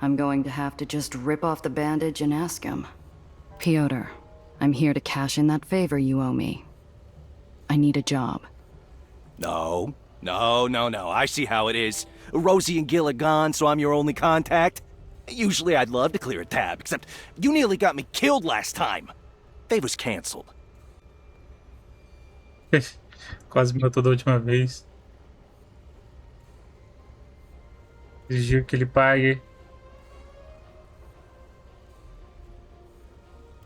I'm going to have to just rip off the bandage and ask him. Piotr, I'm here to cash in that favor you owe me. I need a job. No. I see how it is. Rosie and Gil are gone, so I'm your only contact. Usually I'd love to clear a tab, except you nearly got me killed last time. Favor's canceled. Quase me matou da última vez. Exigir que ele pague.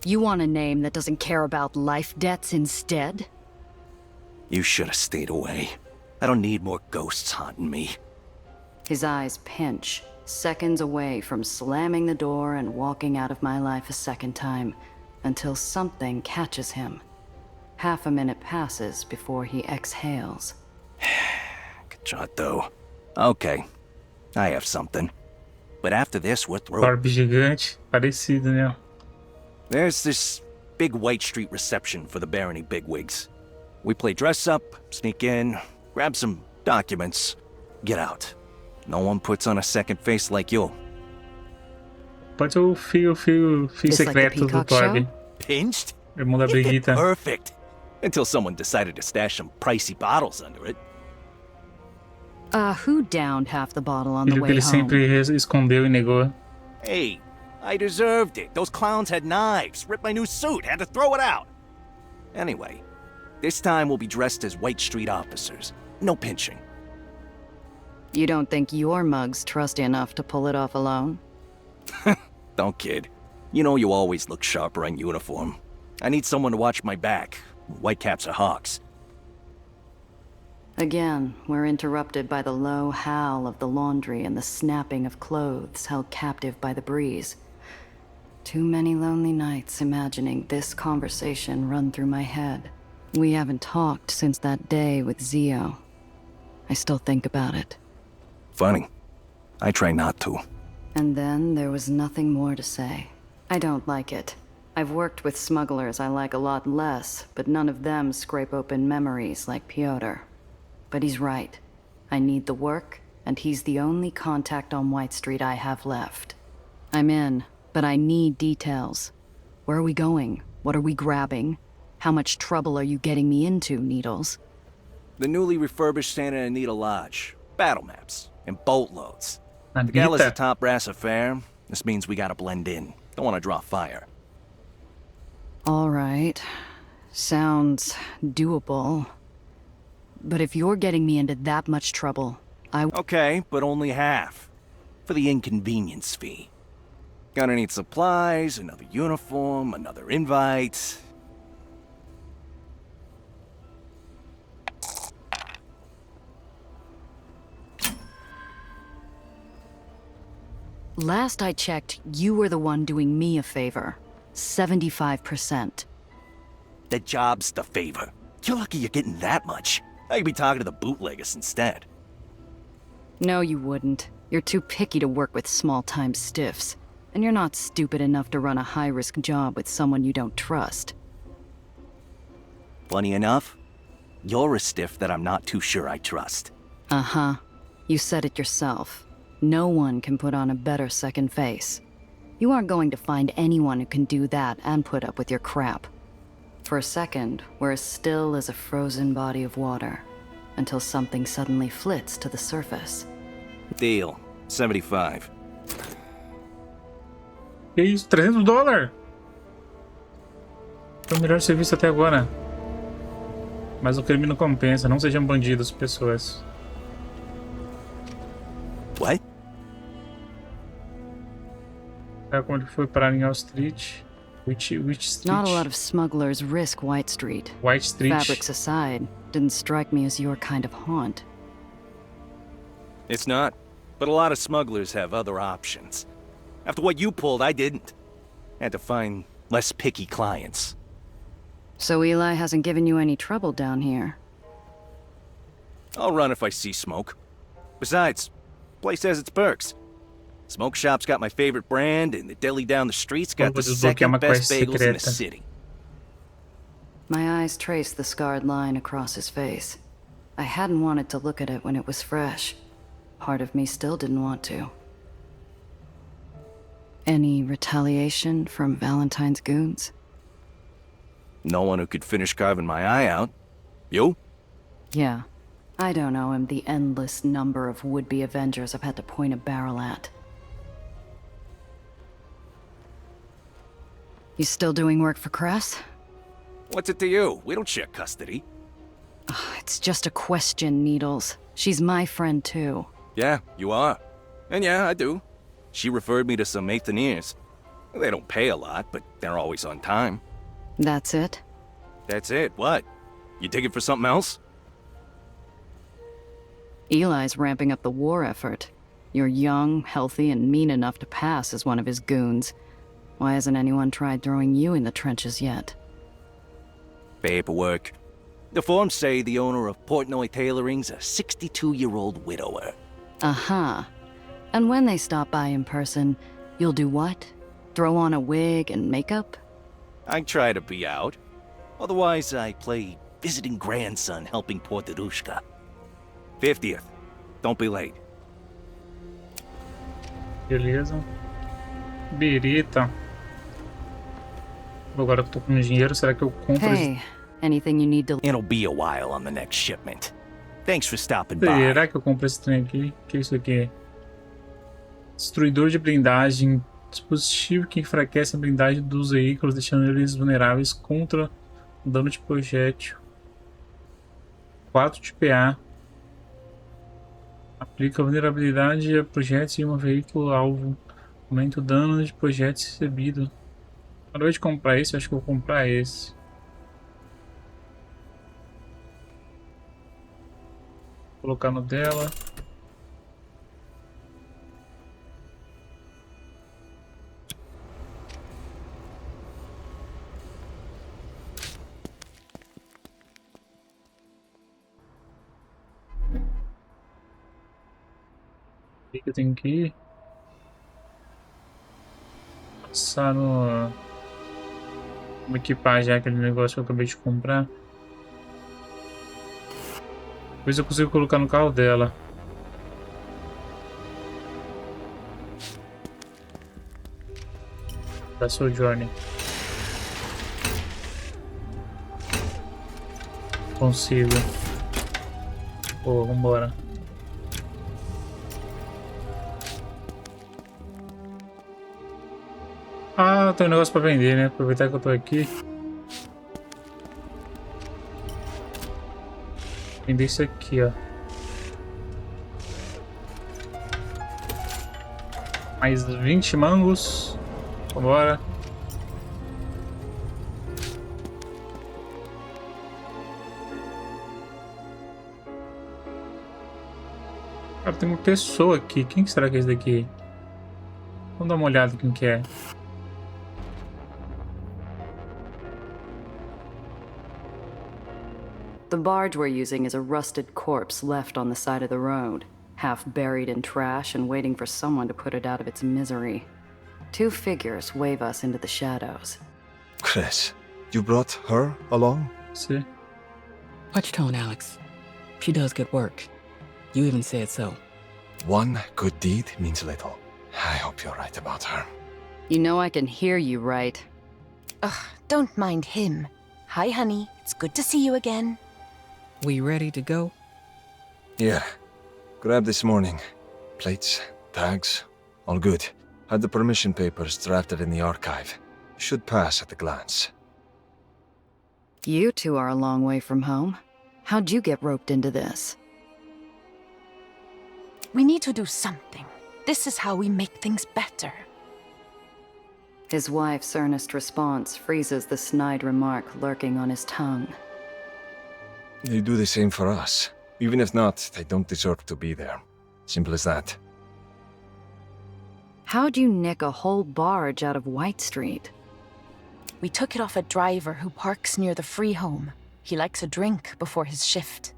You want a name that doesn't care about life debts instead? You should have stayed away. I don't need more ghosts haunting me. His eyes pinch, seconds away from slamming the door and walking out of my life a second time, until something catches him. Half a minute passes before he exhales. Good shot, though. Okay, I have something. But after this, we're through. Orbe gigante, parecido, né? There's this big White Street reception for the Barony bigwigs. We play dress up, sneak in, grab some documents, get out. No one puts on a second face like you. Pode ser o fio Just like the secreto do Peacock Torbe. Show? Pinched? Irmão da It did Brigitta. perfect. Until someone decided to stash some pricey bottles under it. Who downed half the bottle on the Filho que way ele home? sempre escondeu e negou. Hey, I deserved it. Those clowns had knives, ripped my new suit, had to throw it out. Anyway, this time we'll be dressed as White Street officers. No pinching. You don't think your mug's trusty enough to pull it off alone? Don't kid. You know you always look sharper in uniform. I need someone to watch my back. Whitecaps are hawks. Again, we're interrupted by the low howl of the laundry and the snapping of clothes held captive by the breeze. Too many lonely nights imagining this conversation run through my head. We haven't talked since that day with Zio. I still think about it. Funny. I try not to. And then there was nothing more to say. I don't like it. I've worked with smugglers I like a lot less, but none of them scrape open memories like Piotr. But he's right. I need the work, and he's the only contact on White Street I have left. I'm in, but I need details. Where are we going? What are we grabbing? How much trouble are you getting me into, Needles? The newly refurbished Santa Anita Lodge. Battle maps. And boatloads. The gala's a Anitta. top brass affair. This means we gotta blend in. Don't want to draw fire. All right. Sounds doable. But if you're getting me into that much trouble, Okay, but only half. For the inconvenience fee. Gonna need supplies, another uniform, another invite. Last I checked, you were the one doing me a favor. 75%. The job's the favor. You're lucky you're getting that much. I could be talking to the bootleggers instead. No, you wouldn't. You're too picky to work with small-time stiffs. And you're not stupid enough to run a high-risk job with someone you don't trust. Funny enough, you're a stiff that I'm not too sure I trust. Uh-huh. You said it yourself. No one can put on a better second face. You aren't going to find anyone who can do that and put up with your crap. For a second, we're as still as a frozen body of water, until something suddenly flits to the surface. Deal. 75. Que isso? $300? Foi o melhor serviço até agora. Mas o crime não compensa. Não sejam bandidos, pessoas. What? Sabe como ele foi parar em Wall Street? Which Street? Not a lot of smugglers risk White Street. White Street. Fabrics aside, didn't strike me as your kind of haunt. It's not. But a lot of smugglers have other options. After what you pulled, I didn't. Had to find less picky clients. So Eli hasn't given you any trouble down here? I'll run if I see smoke. Besides, place has its perks. Smoke shop's got my favorite brand, and the deli down the street's got the Vou desbloquear uma second best quest bagels in the secreta. city. My eyes traced the scarred line across his face. I hadn't wanted to look at it when it was fresh. Part of me still didn't want to. Any retaliation from Valentine's goons? No one who could finish carving my eye out. You? Yeah. I don't know him the endless number of would-be Avengers I've had to point a barrel at. You still doing work for Cress? What's it to you? We don't share custody. It's just a question, Needles. She's my friend, too. Yeah, you are. And yeah, I do. She referred me to some Aetherians. They don't pay a lot, but they're always on time. That's it? That's it. What? You digging for something else? Eli's ramping up the war effort. You're young, healthy, and mean enough to pass as one of his goons. Why hasn't anyone tried throwing you in the trenches yet? Paperwork. The forms say the owner of Portnoy Tailoring's a 62-year-old widower. Uh-huh. And when they stop by in person, you'll do what? Throw on a wig and makeup? I try to be out. Otherwise, I play visiting grandson helping Portarushka. 50th. Don't be late. Beleza. Birita. Agora que eu tô com dinheiro, será que eu compro? Hey, anything you need to... It'll be a while on the next shipment. Thanks for stopping by. Será que eu compro esse trem aqui? O que é isso aqui? Destruidor de blindagem. Dispositivo que enfraquece a blindagem dos veículos, deixando eles vulneráveis contra dano de projétil. 4 de PA. Aplica vulnerabilidade a projéteis em um veículo alvo. Aumenta o dano de projéteis recebido. Na hora de comprar esse, eu acho que eu vou comprar esse. Vou colocar no dela. O que eu tenho que ir? Passar no... Vamos equipar já aquele negócio que eu acabei de comprar. Depois eu consigo colocar no carro dela. Da sua Journey. Consigo. Pô, vambora. Ah, tem um negócio pra vender, né? Aproveitar que eu tô aqui. Vender isso aqui, ó. Mais 20 mangos. Vambora. Cara, tem uma pessoa aqui. Quem que será que é esse daqui? Vamos dar uma olhada quem que é. The barge we're using is a rusted corpse left on the side of the road, half buried in trash and waiting for someone to put it out of its misery. 2 figures wave us into the shadows. Chris, you brought her along? See? Watch tone, Alex. She does good work. You even said so. One good deed means little. I hope you're right about her. You know I can hear you right. Ugh, don't mind him. Hi, honey. It's good to see you again. We ready to go? Here. Grab this morning. Plates, tags, all good. Had the permission papers drafted in the archive. Should pass at a glance. You two are a long way from home. How'd you get roped into this? We need to do something. This is how we make things better. His wife's earnest response freezes the snide remark lurking on his tongue. They do the same for us. Even if not, they don't deserve to be there. Simple as that. How'd you nick a whole barge out of White Street? We took it off a driver who parks near the free home. He likes a drink before his shift.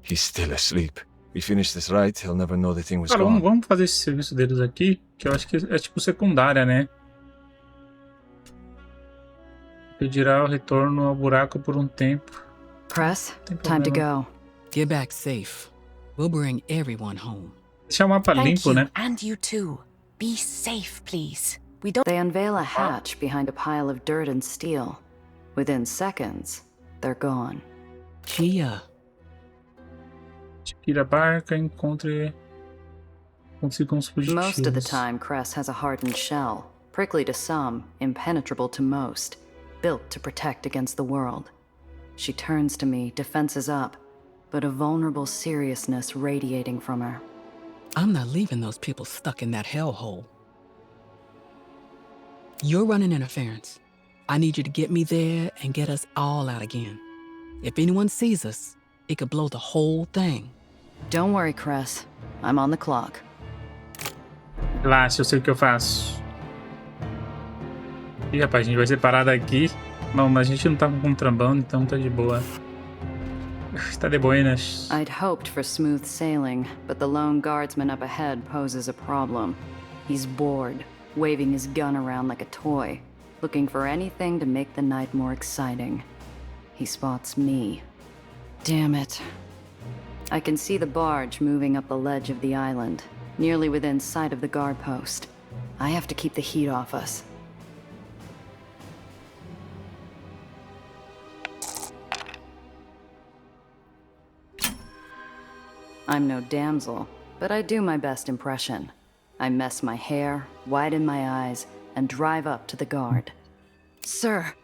He's still asleep. We finish this right, he'll never know the thing was Cara, gone. vamos fazer esse serviço deles aqui, que eu acho que é tipo secundária, né? Pedirá o retorno ao buraco por um tempo. Press, Tem time to problema. go. Get back safe. We'll bring everyone home. Deixar o mapa Thank limpo, you, né? and you too. Be safe, please. We don't. They unveil a hatch behind a pile of dirt and steel. Within seconds, they're gone. Gia. Tira a barca, encontre com os fugitivos. Most of the time, Cress has a hardened shell, prickly to some, impenetrable to most, built to protect against the world. She turns to me, defenses up, but a vulnerable seriousness radiating from her. I'm not leaving those people stuck in that hellhole. You're running interference. I need you to get me there and get us all out again. If anyone sees us, it could blow the whole thing. Don't worry, Cress. I'm on the clock. Relaxa, eu sei o que eu faço. Ih, rapaz, a gente vai ser parado aqui. Não, mas a gente não tá com contrabando, então tá de boa. Tá de buenas. I'd hoped for smooth sailing, but the lone guardsman up ahead poses a problem. He's bored, waving his gun around like a toy, looking for anything to make the night more exciting. He spots me. Damn it. I can see the barge moving up the ledge of the island, nearly within sight of the guard post. I have to keep the heat off us. I'm no damsel, but I do my best impression. I mess my hair, widen my eyes, and drive up to the guard. Sir,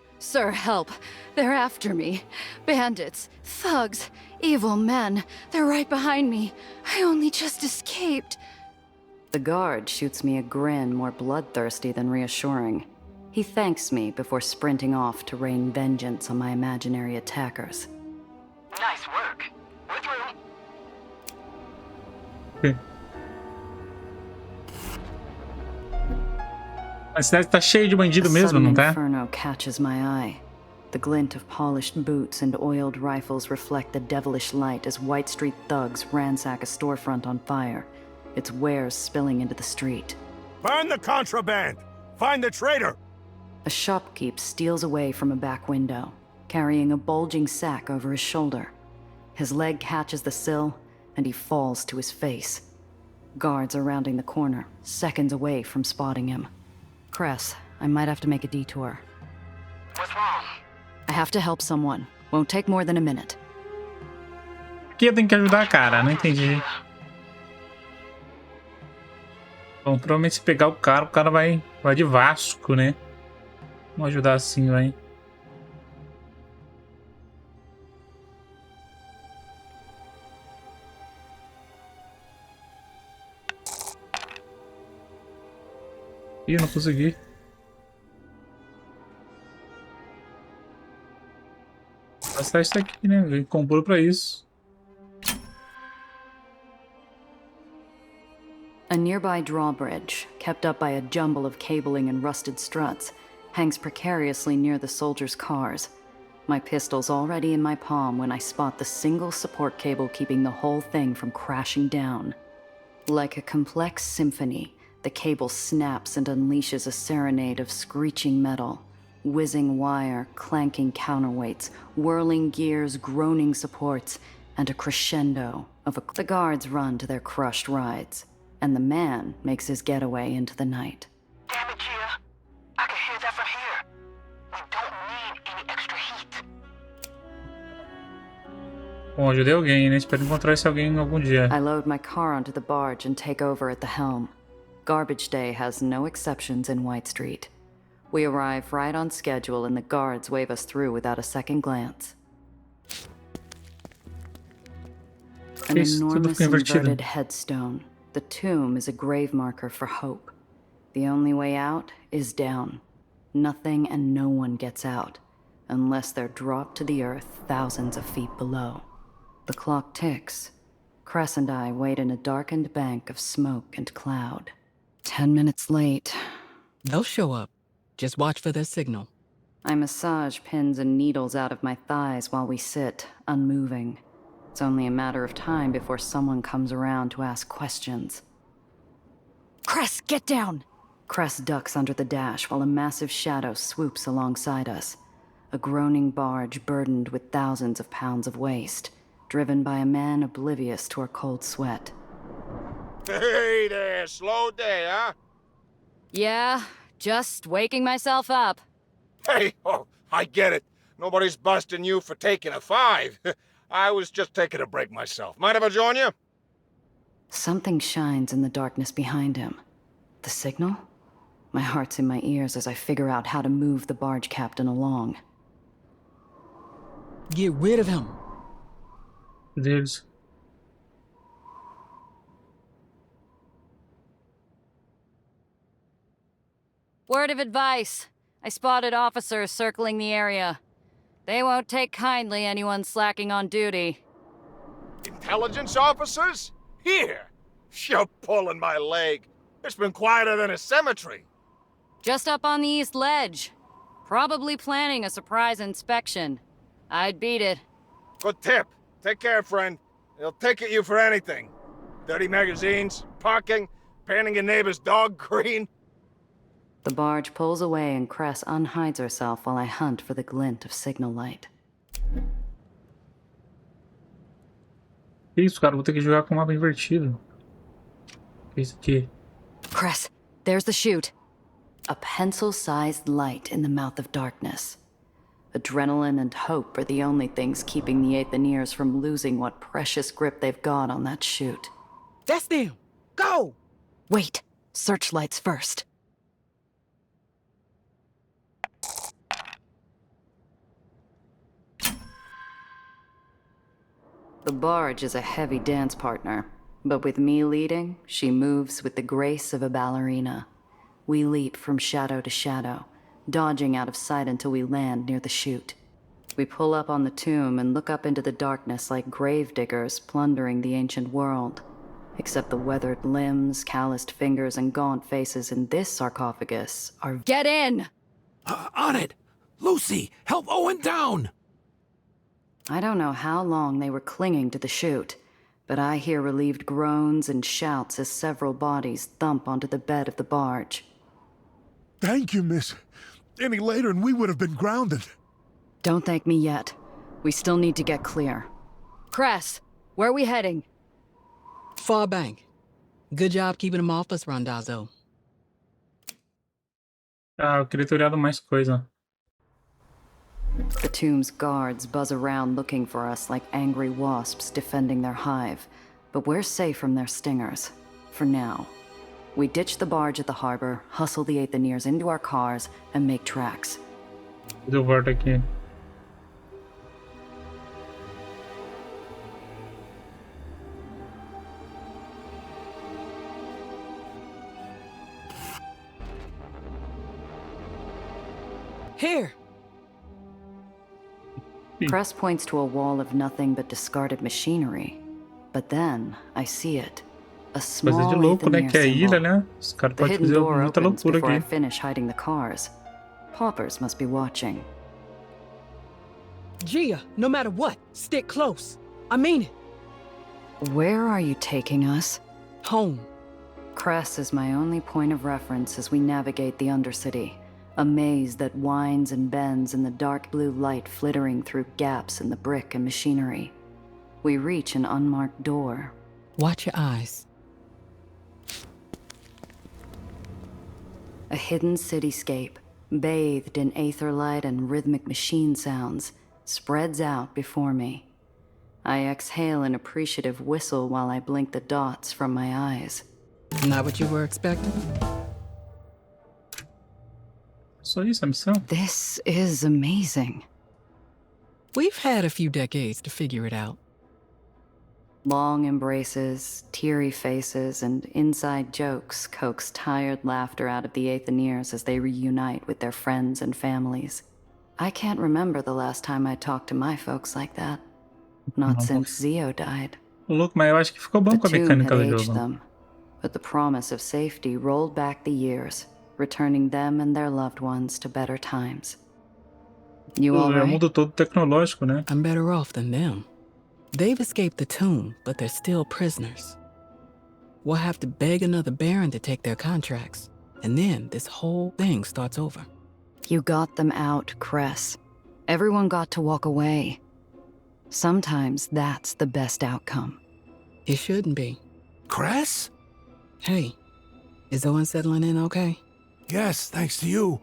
help. They're after me. Bandits, thugs, evil men. They're right behind me. I only just escaped. The guard shoots me a grin more bloodthirsty than reassuring. He thanks me before sprinting off to rain vengeance on my imaginary attackers. Nice work. We're through. A cidade tá cheia de bandido A mesmo, sudden não tá? inferno catches my eye. The glint of polished boots and oiled rifles reflect the devilish light as White Street thugs ransack a storefront on fire, its wares spilling into the street. Burn the contraband! Find the traitor! A shopkeep steals away from a back window, carrying a bulging sack over his shoulder. His leg catches the sill, and he falls to his face. Guards are rounding the corner, seconds away from spotting him. Cress, I might have to make a detour. What's wrong? I have to help someone. Won't take more than a minute. Aqui eu tenho que ajudar, cara. Não entendi. Bom, provavelmente se pegar o cara vai de Vasco, né? Vamos ajudar assim, vai. Ih, não consegui. Vou passar isso aqui, né? Vem comprou pra isso. A nearby drawbridge, kept up by a jumble of cabling and rusted struts, hangs precariously near the soldiers' cars. My pistol's already in my palm when I spot the single support cable keeping the whole thing from crashing down. Like a complex symphony, the cable snaps and unleashes a serenade of screeching metal, whizzing wire, clanking counterweights, whirling gears, groaning supports, and a crescendo of the guards run to their crushed rides, and the man makes his getaway into the night. Damn it, Gia. I can hear that from here. We don't need any extra heat. Bom, ajudei alguém, né? Espero encontrar esse alguém algum dia. I load my car onto the barge and take over at the helm. Garbage day has no exceptions in White Street. We arrive right on schedule and the guards wave us through without a second glance. An Isso, tudo enormous fica invertido. inverted headstone. The tomb is a grave marker for hope. The only way out is down. Nothing and no one gets out, unless they're dropped to the earth thousands of feet below. The clock ticks. Cress and I wait in a darkened bank of smoke and cloud. 10 minutes late. They'll show up. Just watch for their signal. I massage pins and needles out of my thighs while we sit, unmoving. It's only a matter of time before someone comes around to ask questions. Cress, get down! Cress ducks under the dash while a massive shadow swoops alongside us. A groaning barge burdened with thousands of pounds of waste, driven by a man oblivious to our cold sweat. Hey there, slow day, huh? Yeah, just waking myself up. Hey, oh, I get it. Nobody's busting you for taking a 5. I was just taking a break myself. Mind if I join you? Something shines in the darkness behind him. The signal? My heart's in my ears as I figure out how to move the barge captain along. Get rid of him. Deles. Word of advice. I spotted officers circling the area. They won't take kindly anyone slacking on duty. Intelligence officers? Here! You're pulling my leg. It's been quieter than a cemetery. Just up on the east ledge. Probably planning a surprise inspection. I'd beat it. Good tip. Take care, friend. They'll ticket you for anything. Dirty magazines, parking, painting your neighbor's dog green. The barge pulls away and Cress unhides herself while I hunt for the glint of signal light. Isso, cara, vou ter que jogar com o mapa invertido. Que é isso aqui? Cress, there's the chute. A pencil-sized light in the mouth of darkness. Adrenaline and hope are the only things keeping the Aetherians from losing what precious grip they've got on that chute. That's them. Go! Wait, searchlights first. The barge is a heavy dance partner, but with me leading, she moves with the grace of a ballerina. We leap from shadow to shadow, dodging out of sight until we land near the chute. We pull up on the tomb and look up into the darkness like gravediggers plundering the ancient world. Except the weathered limbs, calloused fingers, and gaunt faces in this sarcophagus are— Get in! On it! Lucy, help Owen down! I don't know how long they were clinging to the chute, but I hear relieved groans and shouts as several bodies thump onto the bed of the barge. Thank you, miss. Any later and we would have been grounded. Don't thank me yet. We still need to get clear. Cress, where are we heading? Far bank. Good job keeping them off us, Randazzo. Ah, eu queria ter olhado mais coisa. The tomb's guards buzz around looking for us like angry wasps defending their hive, but we're safe from their stingers. For now. We ditch the barge at the harbor, hustle the Aetherians into our cars, and make tracks. Eu volto aqui. Here! Cress points to a wall of nothing but discarded machinery. But then, I see it. A small Coisa de louco, né? Aetherian Que é a ilha, symbol. né? Os caras The podem hidden fazer door muita opens loucura before I aqui. finish hiding the cars. Paupers must be watching. Gia, no matter what, stick close. I mean it. Where are you taking us? Home. Cress is my only point of reference as we navigate the Undercity. A maze that winds and bends in the dark blue light flittering through gaps in the brick and machinery. We reach an unmarked door. Watch your eyes. A hidden cityscape, bathed in aether light and rhythmic machine sounds, spreads out before me. I exhale an appreciative whistle while I blink the dots from my eyes. Not what you were expecting? Só isso, a missão? This is amazing. We've had a few decades to figure it out. Long embraces, teary faces, and inside jokes coax tired laughter out of the Aetherians as they reunite with their friends and families. I can't remember the last time I talked to my folks like that. Not since Zio died. Louco, mas eu acho que ficou bom The com a tomb mecânica had do aged jogo. them, but the promise of safety rolled back the years, returning them and their loved ones to better times. You all É o right? mundo todo tecnológico, né? I'm better off than them. They've escaped the tomb, but they're still prisoners. We'll have to beg another Baron to take their contracts, and then this whole thing starts over. You got them out, Cress. Everyone got to walk away. Sometimes that's the best outcome. It shouldn't be. Cress? Hey, is Owen settling in okay? Yes, thanks to you.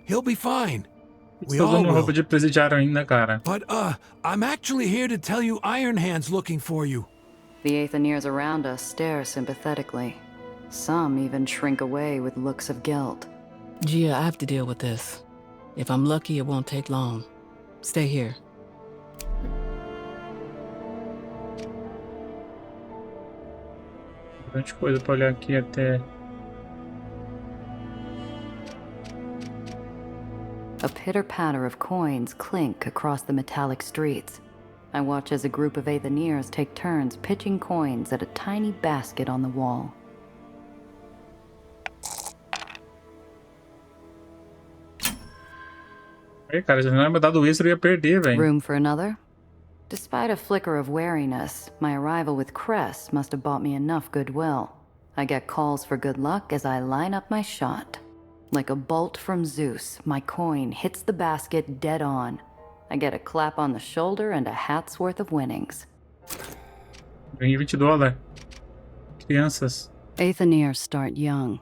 He'll be fine. We Estou all usando roupa will. de presidiário ainda, cara. But, I'm actually here to tell you Iron Hand's looking for you. The Aetheniers around us stare sympathetically. Some even shrink away with looks of guilt. Gia, I have to deal with this. If I'm lucky, it won't take long. Stay here. Bastante coisa pra olhar aqui até. A pitter-patter of coins clink across the metallic streets. I watch as a group of Aetheniers take turns pitching coins at a tiny basket on the wall. Aí, cara, se não me dado extra, eu ia perder, velho. Room for another? Despite a flicker of wariness, my arrival with Cress must have bought me enough goodwill. I get calls for good luck as I line up my shot. Like a bolt from Zeus, my coin hits the basket dead on. I get a clap on the shoulder and a hat's worth of winnings. Ganhei $20. Crianças. Aetheniers start young.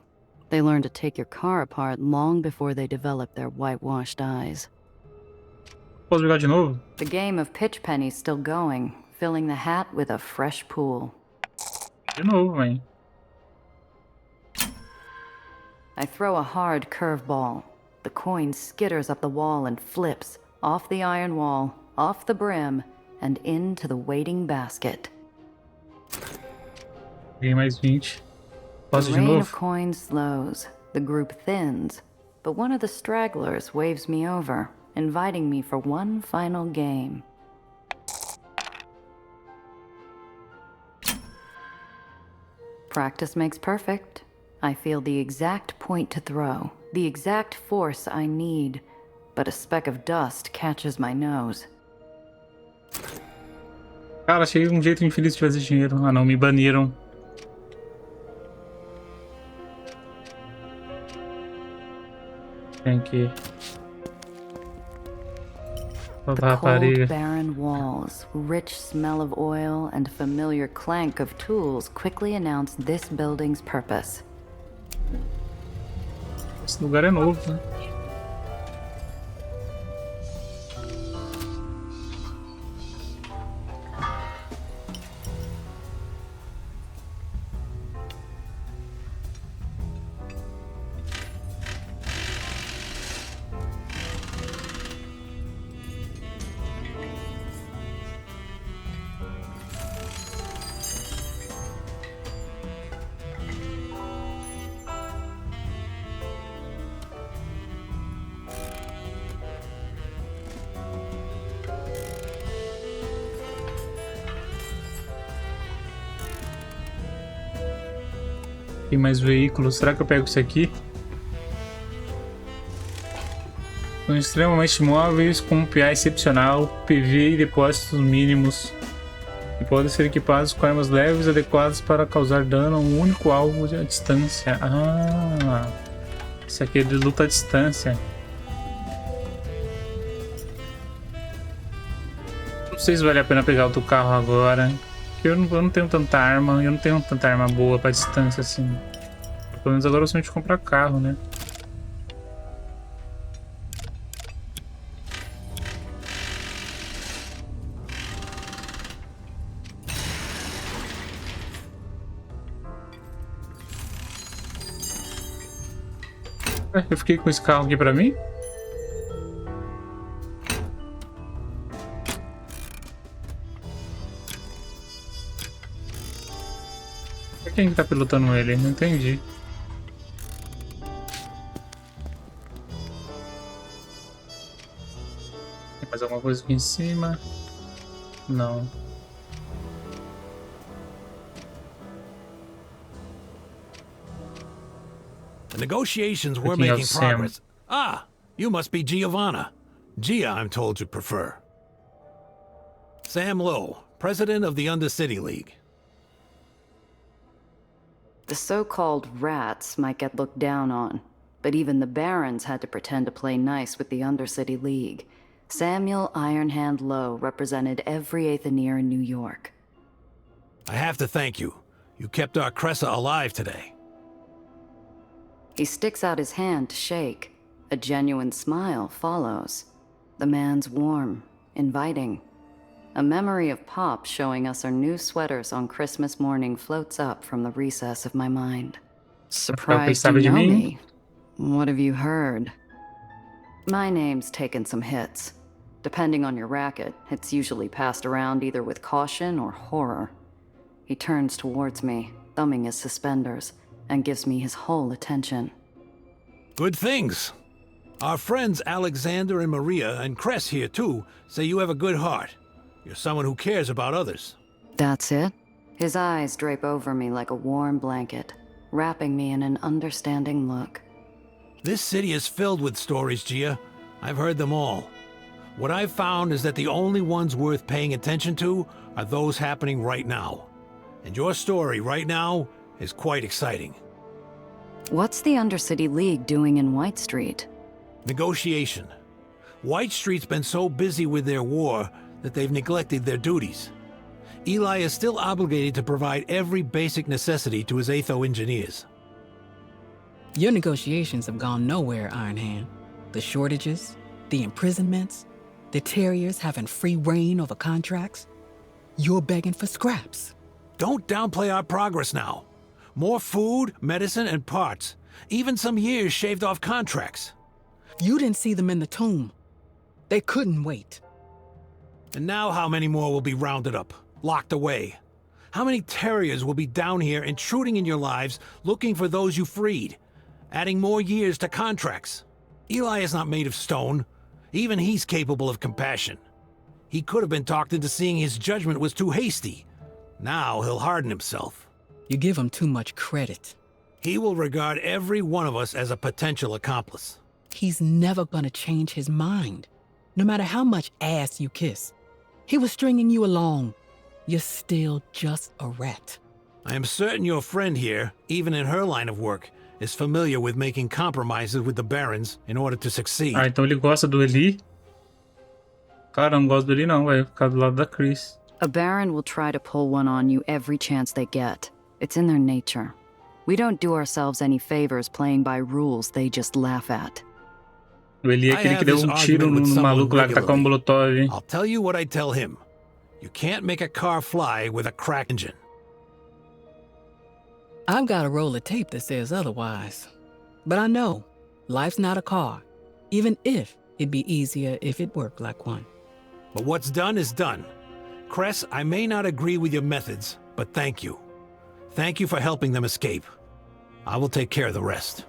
They learn to take your car apart long before they develop their whitewashed eyes. Posso jogar de novo? The game of pitch penny's still going, filling the hat with a fresh pool. De novo, velho. I throw a hard curveball. The coin skitters up the wall and flips, off the iron wall, off the brim, and into the waiting basket. Ganhei mais 20. The Posso de rain of novo? coins slows, the group thins, but one of the stragglers waves me over, inviting me for one final game. Practice makes perfect. I feel the exact point to throw, the exact force I need, but a speck of dust catches my nose. Cara, achei um jeito infeliz de fazer dinheiro. Ah não, me baniram. Tem que... The Toda rapariga. cold, barren walls, rich smell of oil, and familiar clank of tools quickly announce this building's purpose. Esse lugar é novo, né? Tem mais veículos. Será que eu pego esse aqui? São extremamente móveis, com um PA excepcional, PV e depósitos mínimos. E podem ser equipados com armas leves adequadas para causar dano a um único alvo à distância. Ah, esse aqui é de luta à distância. Não sei se vale a pena pegar outro carro agora. Eu não tenho tanta arma, eu não tenho tanta arma boa pra distância assim. Pelo menos agora eu somente comprar carro, né? Eu fiquei com esse carro aqui pra mim? Quem que tá pilotando ele? Não entendi. Tem mais alguma coisa aqui em cima? Não. The negotiations were Looking at making Sam. progress. Ah, you must be Giovanna. Gia, I'm told you prefer. Sam Lowe, president of the Undercity League. The so-called rats might get looked down on, but even the barons had to pretend to play nice with the Undercity League. Samuel Ironhand Lowe represented every Aethenier in New York. I have to thank you. You kept our Cressa alive today. He sticks out his hand to shake. A genuine smile follows. The man's warm, inviting. A memory of Pop showing us our new sweaters on Christmas morning floats up from the recess of my mind. Surprised you know me. What have you heard? My name's taken some hits. Depending on your racket, it's usually passed around either with caution or horror. He turns towards me, thumbing his suspenders, and gives me his whole attention. Good things. Our friends Alexander and Maria, and Cress here too, say you have a good heart. You're someone who cares about others. That's it? His eyes drape over me like a warm blanket, wrapping me in an understanding look. This city is filled with stories, Gia. I've heard them all. What I've found is that the only ones worth paying attention to are those happening right now. And your story right now is quite exciting. What's the Undercity League doing in White Street? Negotiation. White Street's been so busy with their war that they've neglected their duties. Eli is still obligated to provide every basic necessity to his Aether engineers. Your negotiations have gone nowhere, Iron Hand. The shortages, the imprisonments, the Terriers having free reign over contracts. You're begging for scraps. Don't downplay our progress now. More food, medicine, and parts. Even some years shaved off contracts. You didn't see them in the tomb. They couldn't wait. And now how many more will be rounded up, locked away? How many Terriers will be down here intruding in your lives, looking for those you freed? Adding more years to contracts. Eli is not made of stone. Even he's capable of compassion. He could have been talked into seeing his judgment was too hasty. Now he'll harden himself. You give him too much credit. He will regard every one of us as a potential accomplice. He's never gonna change his mind, no matter how much ass you kiss. He was stringing you along. You're still just a rat. I am certain your friend here, even in her line of work, is familiar with making compromises with the Barons in order to succeed. Ah, então ele gosta do Eli? Cara, não gosto do Eli não, vai ficar do lado da Chris. A Baron will try to pull one on you every chance they get. It's in their nature. We don't do ourselves any favors playing by rules they just laugh at. O Eli é aquele que deu tiro no maluco lá que tá com um molotov, hein? I'll tell you what I tell him. You can't make a car fly with a cracked engine. I've got a roll of tape that says otherwise. But I know, life's not a car, even if it'd be easier if it worked like one. But what's done is done. Cress, I may not agree with your methods, but thank you. Thank you for helping them escape. I will take care of the rest.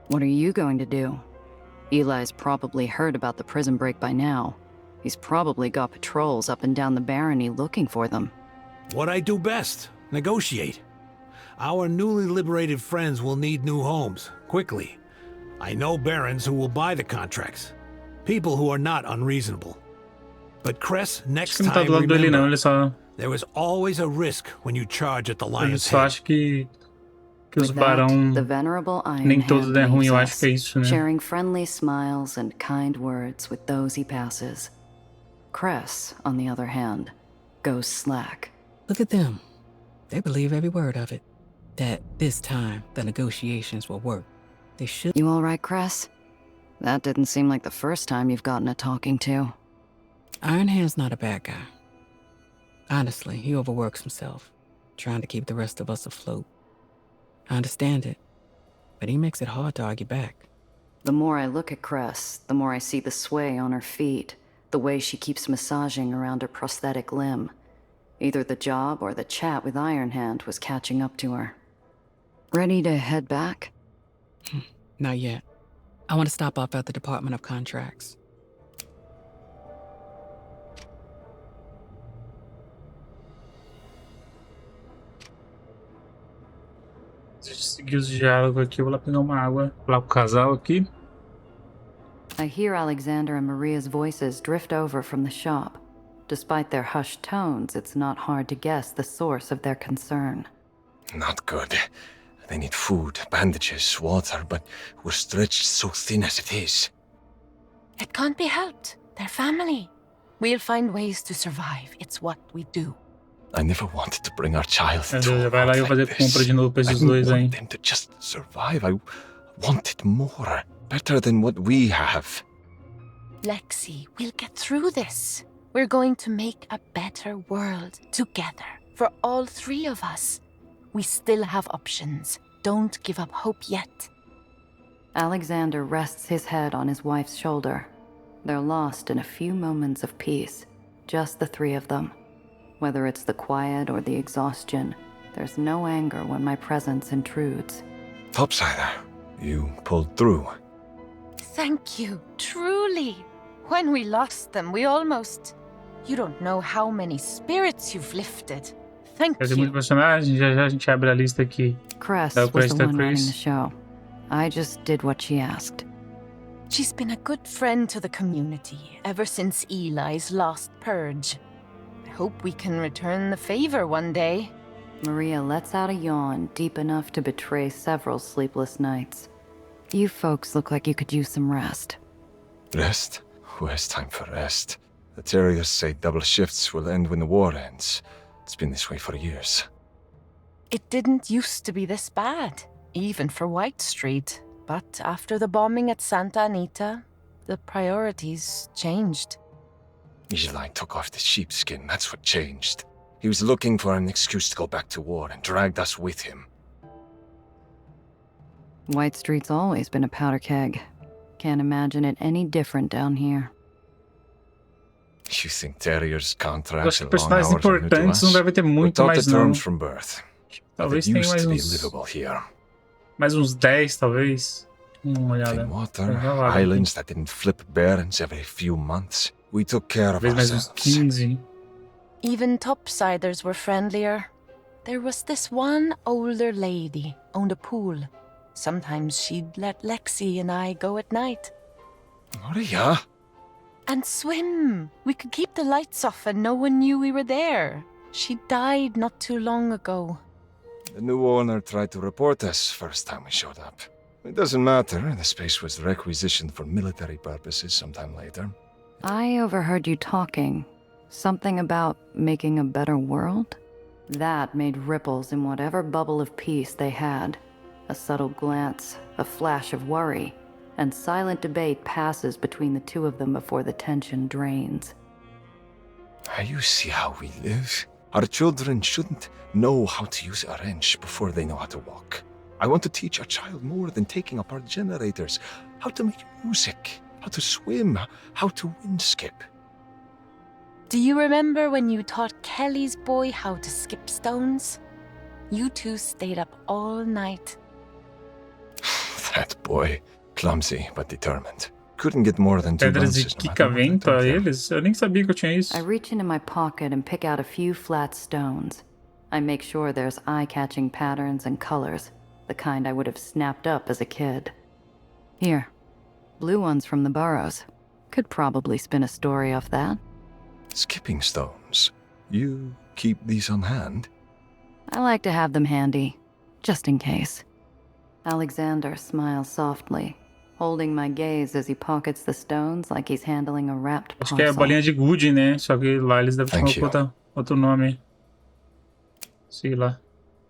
What are you going to do? Eli's probably heard about the prison break by now. He's probably got patrols up and down the barony looking for them. What I do best, negotiate. Our newly liberated friends will need new homes, quickly. I know barons who will buy the contracts. People who are not unreasonable. But Cress, next time, remember, there is always a risk when you charge at the lion's head. Acho que os barão The venerable Iron nem todos é ruim, eu Hand acho que é isso, né? sharing friendly smiles and kind words with those he passes. Cress, on the other hand, goes slack. Look at them. They believe every word of it. That this time the negotiations will work. They should. You all right, Cress? That didn't seem like the first time you've gotten a talking to. Iron Hand's not a bad guy. Honestly, he overworks himself, trying to keep the rest of us afloat. I understand it, but he makes it hard to argue back. The more I look at Cress, the more I see the sway on her feet, the way she keeps massaging around her prosthetic limb. Either the job or the chat with Iron Hand was catching up to her. Ready to head back? Not yet. I want to stop off at the Department of Contracts. Deixa eu seguir os diálogos aqui, eu vou lá pegar uma água lá pro casal aqui. I hear Alexander and Maria's voices drift over from the shop. Despite their hushed tones, it's not hard to guess the source of their concern. Not good. They need food, bandages, water, but we're stretched so thin as it is. It can't be helped. They're family. We'll find ways to survive. It's what we do. I never wanted to bring our child Meu to Deus, a já vai lá world e eu fazer like compra this. de novo pra I esses didn't dois aí. want them to just survive. I wanted more. Better than what we have. Lexi, we'll get through this. We're going to make a better world together for all three of us. We still have options. Don't give up hope yet. Alexander rests his head on his wife's shoulder. They're lost in a few moments of peace, just the three of them. Whether it's the quiet or the exhaustion, there's no anger when my presence intrudes. Topsider, you pulled through. Thank you, truly. When we lost them, we almost... You don't know how many spirits you've lifted. Thank Vai ter muito you. personagem, já já a gente abre a lista aqui. Cress Dá o was crédito the da one running the Chris. show. I just did what she asked. She's been a good friend to the community ever since Eli's lost purge. I hope we can return the favor one day. Maria lets out a yawn deep enough to betray several sleepless nights. You folks look like you could use some rest. Rest? Who has time for rest? The terriers say double shifts will end when the war ends. It's been this way for years. It didn't used to be this bad, even for White Street. But after the bombing at Santa Anita, the priorities changed. Eli took off the sheepskin, that's what changed. He was looking for an excuse to go back to war and dragged us with him. White Street's always been a powder keg. Can't imagine it any different down here. You think terriers' Eu contracts acho and que long personagens hours are new to importantes não us? deve ter We're muito taught the mais não. terms from birth. But Talvez it tenha used mais to be uns... livable here. Mais uns 10, talvez. Uma olhada. Clean water, Vai lá, vai. islands that didn't flip barons every few months. We took care of Talvez mais uns ourselves. 15. Even topsiders were friendlier. There was this one older lady, owned a pool. Sometimes she'd let Lexi and I go at night. Maria? And swim. We could keep the lights off and no one knew we were there. She died not too long ago. The new owner tried to report us first time we showed up. It doesn't matter, the space was requisitioned for military purposes sometime later. I overheard you talking. Something about making a better world? That made ripples in whatever bubble of peace they had. A subtle glance, a flash of worry, and silent debate passes between the two of them before the tension drains. You see how we live? Our children shouldn't know how to use a wrench before they know how to walk. I want to teach a child more than taking apart generators. How to make music, how to swim, how to windskip. Do you remember when you taught Kelly's boy how to skip stones? You two stayed up all night. That boy, clumsy but determined. Couldn't get more than 2 Pedras de bounces no matter what I quica-vento told a him. eles? Eu nem sabia que eu tinha isso. I reach into my pocket and pick out a few flat stones. I make sure there's eye-catching patterns and colors, the kind I would have snapped up as a kid. Here, blue ones from the burrows. Could probably spin a story off that. Skipping stones. You keep these on hand? I like to have them handy, just in case. Alexander smiles softly, holding my gaze as he pockets the stones like he's handling a wrapped Acho que é a parcel. bolinha de gude, né? Só que lá eles devem Thank chamar com you. outro nome. Sei lá.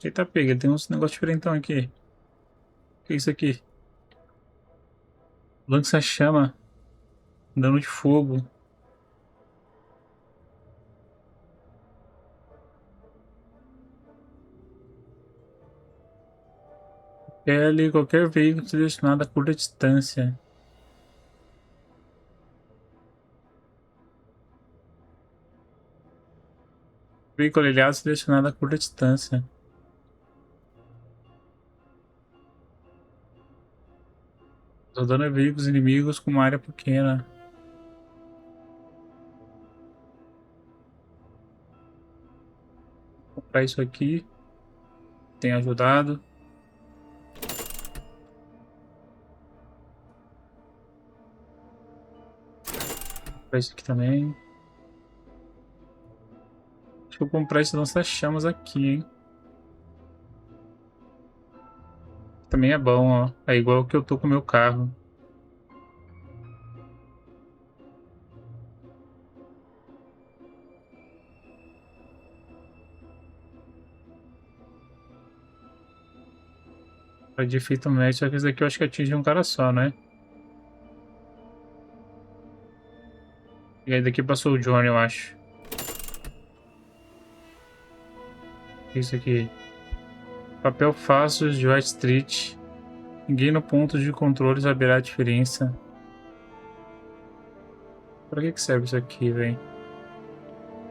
Eita, pega, tem uns negócios diferentão aqui. O que é isso aqui? Lança-chama. Dano de fogo. Pele, qualquer veículo selecionado a curta distância. Veículo aliado selecionado a curta distância. Só dano a veículos inimigos com uma área pequena. Vou comprar isso aqui. Tem ajudado. Vou comprar isso aqui também. Acho que eu vou comprar esse lança-chamas aqui, hein. Também é bom, ó. É igual o que eu tô com o meu carro. Pra de efeito médio, só que esse daqui eu acho que atinge um cara só, né? E aí daqui passou o Johnny, eu acho. Isso aqui. Papel fácil de White Street. Ninguém no ponto de controle saberá a diferença. Pra que serve isso aqui, velho?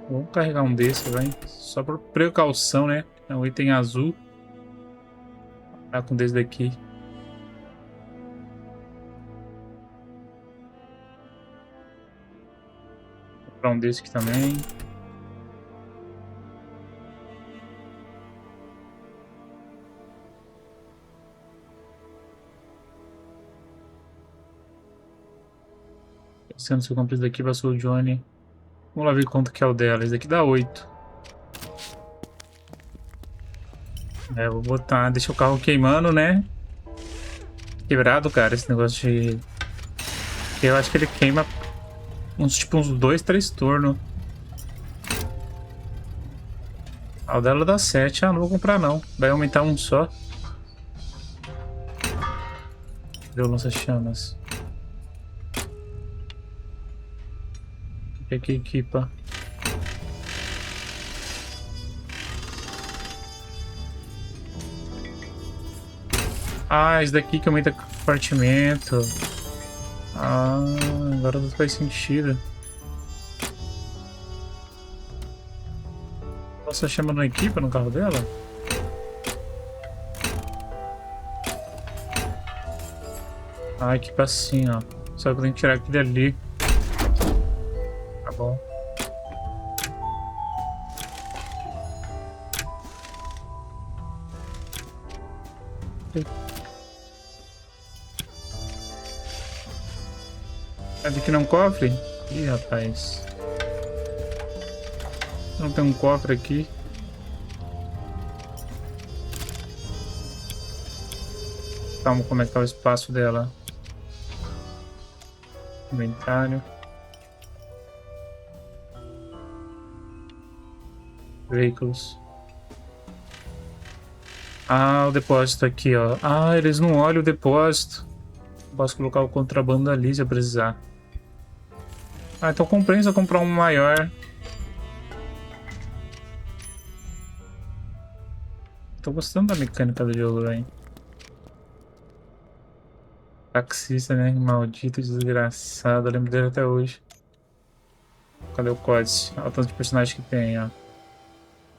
Vamos carregar um desse, vai. Só por precaução, né? É um item azul. Tá com desse daqui. Vou comprar um desse aqui também. Pensando se eu compro esse daqui, passou o Johnny. Vamos lá ver quanto que é o dela. Esse daqui dá 8. É, vou botar. Deixa o carro queimando, né? Quebrado, cara, esse negócio de. Eu acho que ele queima uns 2, 3 turnos. Ah, o dela dá 7. Ah, não vou comprar não. Vai aumentar um só. Deu lança-chamas. O que é que equipa? Ah, esse daqui que aumenta compartimento. Ah, agora não faz sentido. Nossa, chama no equipa no carro dela? Ah, equipa assim, ó. Só que eu tenho que tirar aquele ali. Tá bom. Cadê que não cofre? Ih, rapaz. Não tem um cofre aqui. Calma, como é que tá o espaço dela? Inventário. Veículos. Ah, o depósito aqui, ó. Ah, eles não olham o depósito. Posso colocar o contrabando ali se eu precisar. Ah, então compensa comprar um maior. Tô gostando da mecânica do jogo, velho. Taxista, né? Maldito, desgraçado. Eu lembro dele até hoje. Cadê o códice? Olha o tanto de personagem que tem, ó.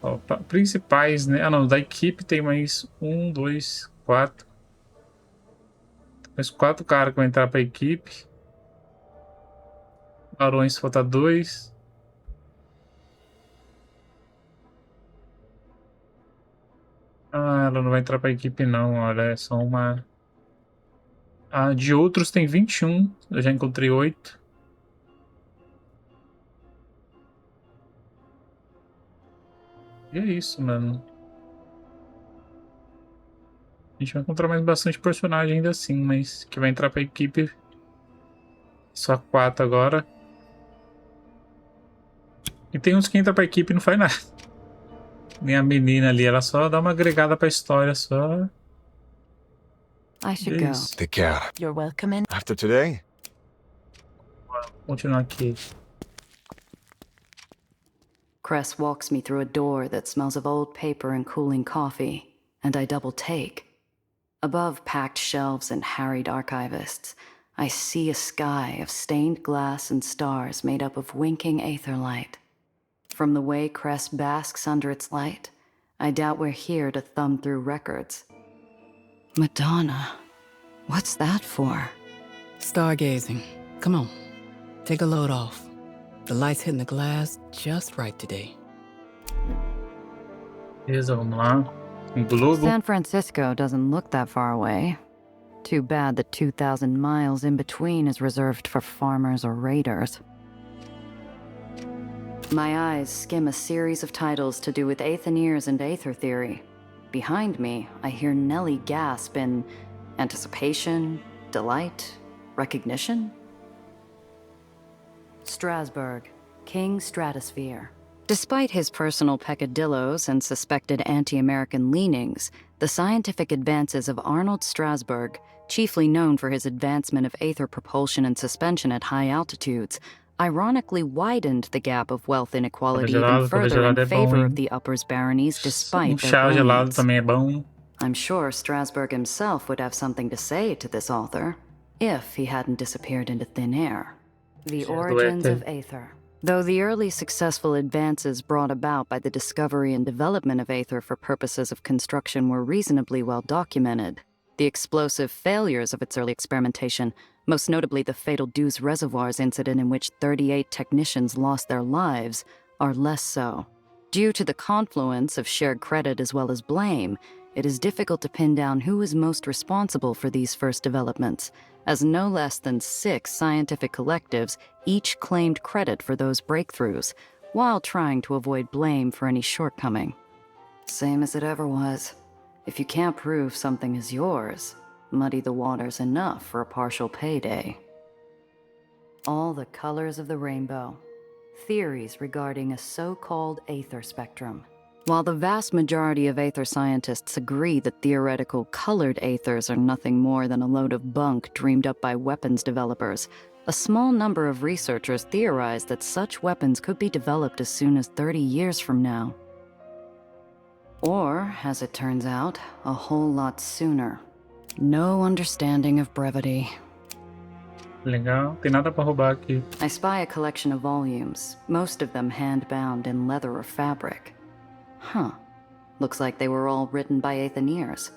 Ó, principais, né? Ah, não. Da equipe tem mais 1, 2, 4. Mais 4 caras que vão entrar pra equipe. Barões falta 2. Ah, ela não vai entrar pra equipe, não. Olha, é só uma. Ah, de outros tem 21. Eu já encontrei 8. E é isso, mano. A gente vai encontrar mais bastante personagem ainda assim, mas que vai entrar pra equipe. Só 4 agora. E tem uns que entram pra equipe e não faz nada. Nem a menina ali, ela só dá uma agregada pra história, só. I should E é go. isso. Take care. You're welcome in. After today, Continuar aqui. Cress walks me through a door that smells of old paper and cooling coffee, and I double take. Above packed shelves and harried archivists, I see a sky of stained glass and stars made up of winking Aether light. From the way Cress basks under its light, I doubt we're here to thumb through records. Madonna. What's that for? Stargazing. Come on. Take a load off. The light's hitting the glass just right today. Beleza, vamos lá. Um globo. San Francisco doesn't look that far away. Too bad the 2,000 miles in between is reserved for farmers or raiders. My eyes skim a series of titles to do with Aetherians and Aether theory. Behind me, I hear Nellie gasp in anticipation, delight, recognition. Strasbourg, King Stratosphere. Despite his personal peccadillos and suspected anti-American leanings, the scientific advances of Arnold Strasberg, chiefly known for his advancement of Aether propulsion and suspension at high altitudes, ironically widened the gap of wealth inequality even further in favor of the Uppers baronies despite their Chá gelado brilliance. também é bom. I'm sure Strasberg himself would have something to say to this author, if he hadn't disappeared into thin air. The origins of Aether. Though the early successful advances brought about by the discovery and development of Aether for purposes of construction were reasonably well documented, the explosive failures of its early experimentation, most notably the fatal Dews Reservoirs incident in which 38 technicians lost their lives, are less so. Due to the confluence of shared credit as well as blame, it is difficult to pin down who is most responsible for these first developments, as no less than 6 scientific collectives each claimed credit for those breakthroughs, while trying to avoid blame for any shortcoming. Same as it ever was. If you can't prove something is yours, muddy the waters enough for a partial payday. All the colors of the rainbow. Theories regarding a so-called Aether spectrum. While the vast majority of Aether scientists agree that theoretical colored Aethers are nothing more than a load of bunk dreamed up by weapons developers, a small number of researchers theorize that such weapons could be developed as soon as 30 years from now. Or, as it turns out, a whole lot sooner. No understanding of brevity. Legal, tem nada pra roubar aqui. I spy a collection of volumes, most of them hand-bound in leather or fabric. Huh. Looks like they were all written by Aetheniers.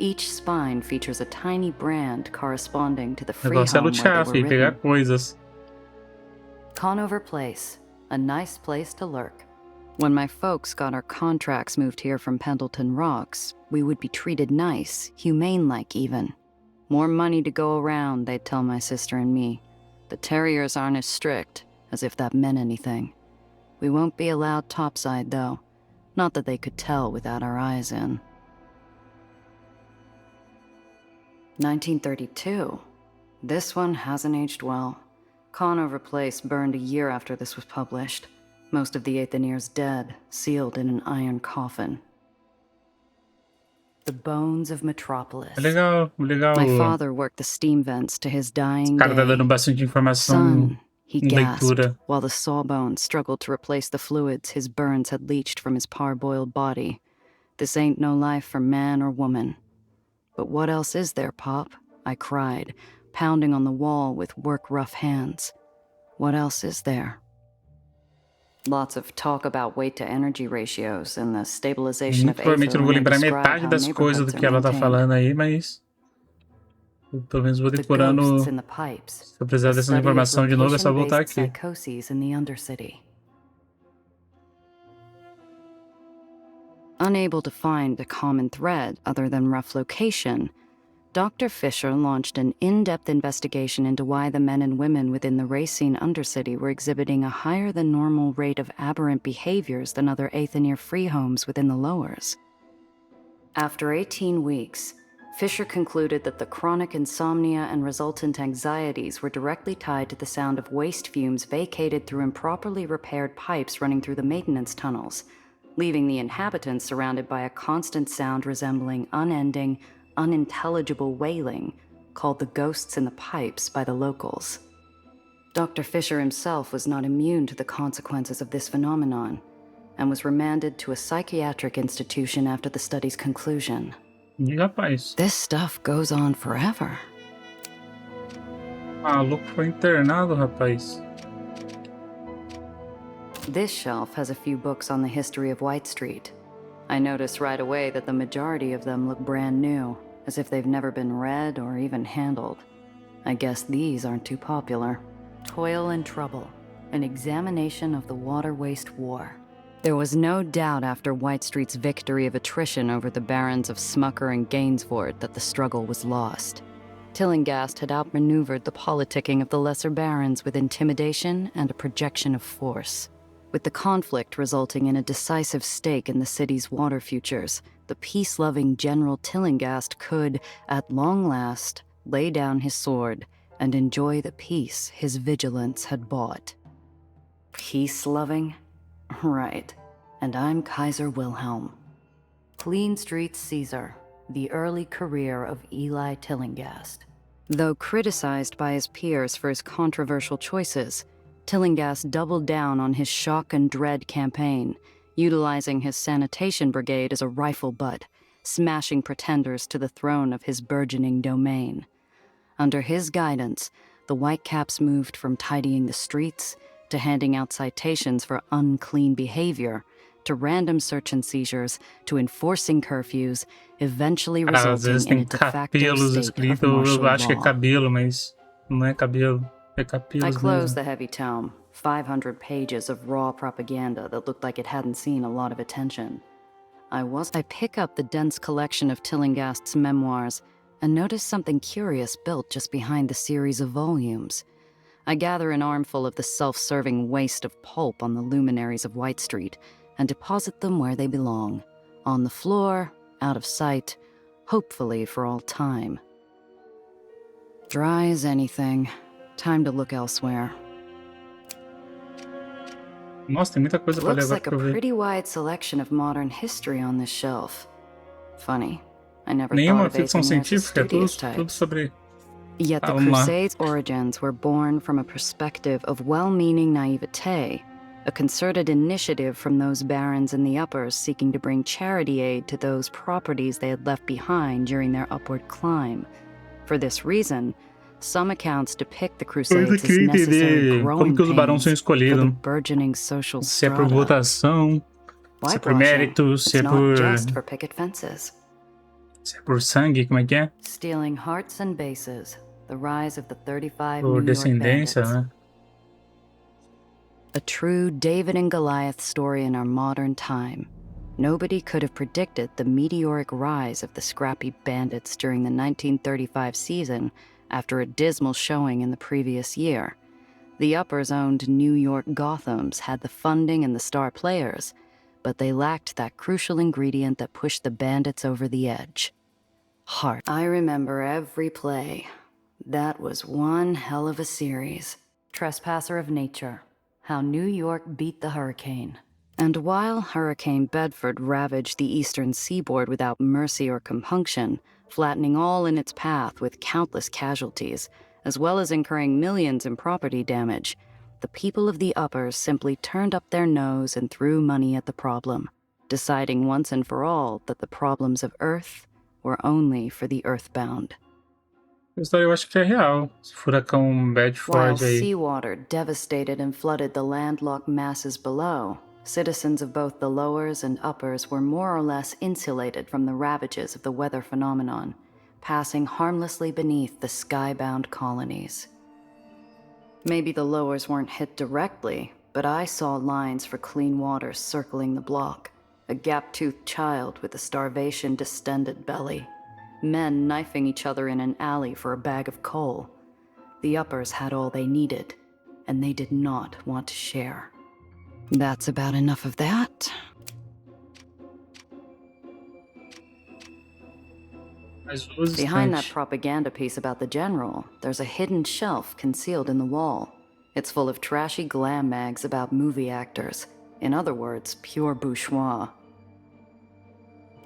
Each spine features a tiny brand corresponding to the O free negócio é home lutear, where they filho, were pegar written. coisas. Conover Place, a nice place to lurk. When my folks got our contracts moved here from Pendleton Rocks, we would be treated nice, humane-like even. More money to go around, they'd tell my sister and me. The terriers aren't as strict, as if that meant anything. We won't be allowed topside, though. Not that they could tell without our eyes in. 1932. This one hasn't aged well. Conover Place burned a year after this was published. Most of the Aetheniers dead, sealed in an iron coffin. The bones of Metropolis. Legal, legal. My father worked the steam vents to his dying O cara tá day. dando bastante informação Son, he em gasped, leitura. while the sawbones struggled to replace the fluids his burns had leached from his parboiled body. This ain't no life for man or woman. But what else is there, Pop? I cried, pounding on the wall with work-rough hands. What else is there? Lots of talk about weight-to-energy ratios and the stabilization of Provavelmente eu Aether não vou when they lembrar describe metade how das coisas do neighborhoods que are ela tá maintained. falando aí, mas eu, pelo menos vou The decorando. ghosts in the pipes. Se eu precisar The dessa study of informação de novo, é só voltar location-based aqui. psychoses in the Undercity. Unable to find a common thread other than rough location, Dr. Fisher launched an in-depth investigation into why the men and women within the Racine Undercity were exhibiting a higher-than-normal rate of aberrant behaviors than other Aethenier free homes within the lowers. After 18 weeks, Fisher concluded that the chronic insomnia and resultant anxieties were directly tied to the sound of waste fumes vacated through improperly repaired pipes running through the maintenance tunnels, leaving the inhabitants surrounded by a constant sound resembling unending, unintelligible wailing, called the ghosts in the pipes by the locals. Dr. Fisher himself was not immune to the consequences of this phenomenon, and was remanded to a psychiatric institution after the study's conclusion. Ih, rapaz. This stuff goes on forever. Ah, o louco foi internado, rapaz. This shelf has a few books on the history of White Street. I notice right away that the majority of them look brand new, as if they've never been read or even handled. I guess these aren't too popular. Toil and Trouble, an examination of the water waste war. There was no doubt after White Street's victory of attrition over the barons of Smucker and Gainsford that the struggle was lost. Tillinghast had outmaneuvered the politicking of the lesser barons with intimidation and a projection of force. With the conflict resulting in a decisive stake in the city's water futures, the peace-loving General Tillinghast could, at long last, lay down his sword and enjoy the peace his vigilance had bought. Peace-loving? Right. And I'm Kaiser Wilhelm. Clean Street Caesar, the early career of Eli Tillinghast. Though criticized by his peers for his controversial choices, Tillinghast doubled down on his shock and dread campaign, utilizing his sanitation brigade as a rifle butt, smashing pretenders to the throne of his burgeoning domain. Under his guidance, the Whitecaps moved from tidying the streets to handing out citations for unclean behavior, to random search and seizures, to enforcing curfews, eventually Às resulting vezes in tem a de facto capelos state of escrito, eu martial acho que é law. cabelo, mas não é cabelo. É I capelos closed mesmo. the heavy tome, 500 pages of raw propaganda that looked like it hadn't seen a lot of attention. I pick up the dense collection of Tillinghast's memoirs and notice something curious built just behind the series of volumes. I gather an armful of the self-serving waste of pulp on the luminaries of White Street and deposit them where they belong, on the floor, out of sight, hopefully for all time. Dry as anything. Time to look elsewhere. Nossa, tem muita coisa pra Looks levar like a pra eu ver. pretty wide selection of modern history on this shelf. Funny, I never thought Nenhuma of ficção aping this as científica, tudo, studious tudo types. sobre. Yet the Vamos lá. Crusades' origins were born from a perspective of well-meaning naivete, a concerted initiative from those barons in the uppers seeking to bring charity aid to those properties they had left behind during their upward climb. For this reason, some accounts depict the Eu Crusades ainda as queria necessary entender growing como que os barões são pains for the escolhidos. burgeoning social Se é por strata. votação, se é por mérito, se It's é not por. just for picket fences. Se é por sangue, como é que é? Stealing hearts and bases, the rise of the 35 Por New York descendência, bandits. né? A true David and Goliath story in our modern time. Nobody could have predicted the meteoric rise of the scrappy bandits during the 1935 season after a dismal showing in the previous year. The uppers-owned New York Gothams had the funding and the star players, but they lacked that crucial ingredient that pushed the bandits over the edge. Heart. I remember every play. That was one hell of a series. Trespasser of Nature. How New York beat the hurricane. And while Hurricane Bedford ravaged the eastern seaboard without mercy or compunction, flattening all in its path with countless casualties, as well as incurring millions in property damage, the people of the uppers simply turned up their nose and threw money at the problem, deciding once and for all that the problems of Earth were only for the earthbound. A história eu acho que é real. Esse furacão While Bedford aí. seawater devastated and flooded the landlocked masses below, citizens of both the lowers and uppers were more or less insulated from the ravages of the weather phenomenon, passing harmlessly beneath the skybound colonies. Maybe the lowers weren't hit directly, but I saw lines for clean water circling the block, a gap-toothed child with a starvation-distended belly, men knifing each other in an alley for a bag of coal. The uppers had all they needed, and they did not want to share. That's about enough of that. As duas Behind that estantes. propaganda piece about the general, there's a hidden shelf concealed in the wall. It's full of trashy glam mags about movie actors. In other words, pure bourgeois.